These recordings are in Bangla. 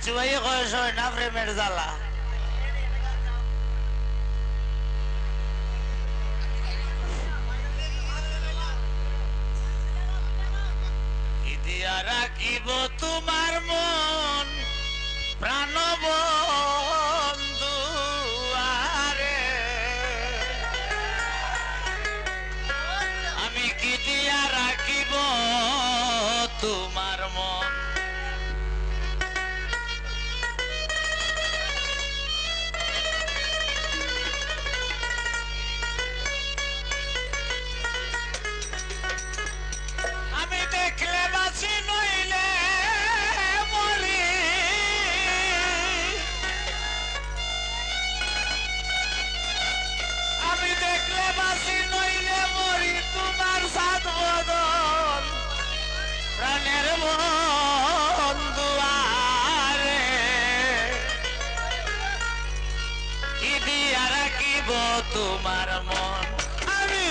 চুয়াই কয়স হয় না প্রেমের জ্বালা কি দিয়া রাখিব তোমার মন প্রাণ বন্ধু আরে আমি কি দিয়া রাখিব তোমার মন আমি দেখলে বাঁচি নইলে মরি আমি দেখলে বাঁচি নইলে মরি তোমার সাত বদন প্রাণের বন্ধু আরে কি দিয়া রাখিব তোমার মন আমি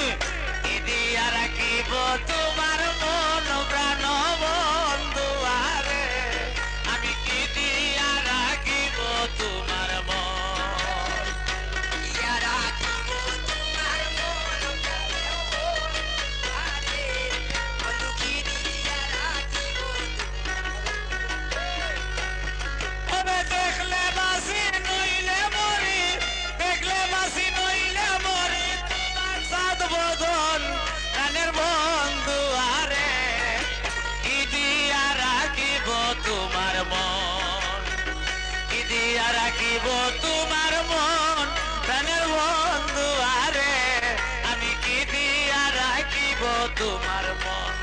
কি দিয়া রাখিব তোমার মন প্রাণ বন্ধু আরে আমি কি দিয়া রাখিব তোমার মন দিয়া রাখিব তোমার মন আরে বন্ধু কি দিয়া রাখিব তবে দেখলে বাসি নইলে মরি দেখলে বাসি নইলে মরি তোমার সাত বদন প্রাণের বন্ধু আরে কি দিয়া রাখিব তোমার মন কি দিয়া রাখিব তোমার মন প্রাণের বন্ধু আরে আমি কি দিয়া রাখিব তোমার মন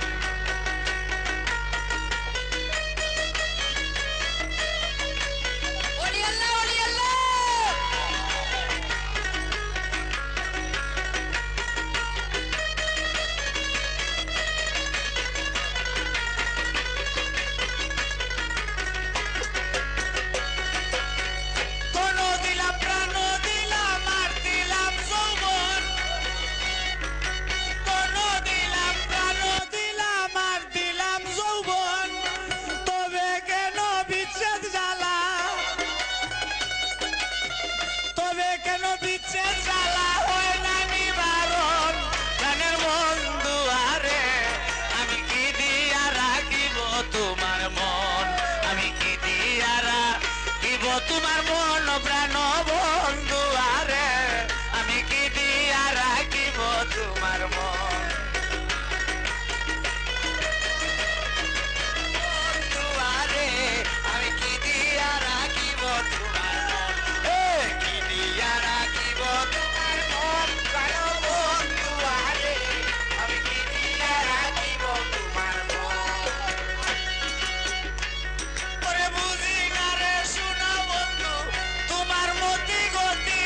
তোমার মন প্রাণ বন্ধু আরে আমি কি দিয়া রাখিব তোমার মন বন্ধু আরে আমি কি দিয়া রাখিব তোমার মন কি দিয়া রাখিব তোমার মন প্রাণ বন্ধু আরে আমি কি দিয়া রাখিব তোমার মন ওরে বুঝি না রে শোনা তোমার মতি গতি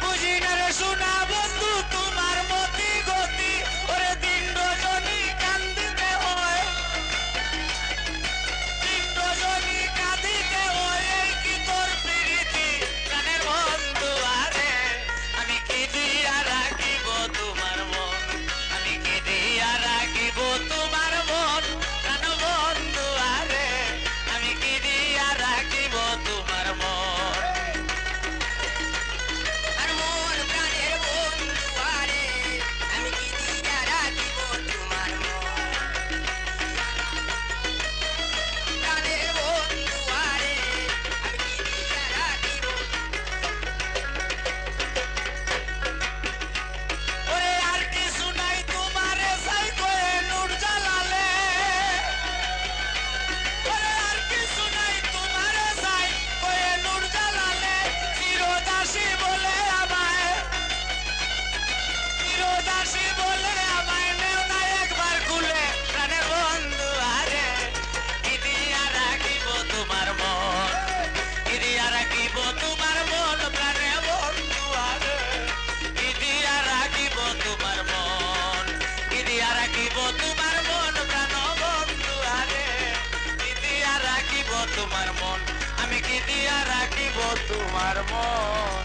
বুঝি না রে শোনা বন্ধু তোমার মতি গতি ওরে দিন রজনী কান্দিতে হয় দিন রজনী কাঁদিতে হয় এই কি তোর প্রীতি প্রাণের বন্ধু আরে আমি কি দিয়া রাখিব তোমার মন আমি কি দিয়া রাখিব তোমার মন প্রাণ বন্ধু আরে আমি কি দিয়া রাখিব তোমার মন আর মন প্রাণের বন্ধু আরে আমি কি দিয়া রাখিব তোমার মন প্রাণের বন্ধু আরে আমি কি দিয়া রাখিব ওরে আর কিছু নাই তোমারে চাই কয়ে নূর জ্বালালে ওরে আর কিছু নাই তোমারে চাই কয়ে নূর জ্বালালে চিরদাসী বলে আমায় চিরদাসী বলে আমায় নেও না একবার খুলে প্রাণের বন্ধু আরে কি দিয়া রাখিব তোমার মন কি দিয়া রাখিব তোমার মন প্রাণের বন্ধু আরে কি দিয়া রাখিব তোমার মন কি দিয়া রাখিব তোমার মন প্রাণ বন্ধু আরে কি দিয়া রাখিব তোমার মন আমি কি দিয়া রাখিব তোমার মন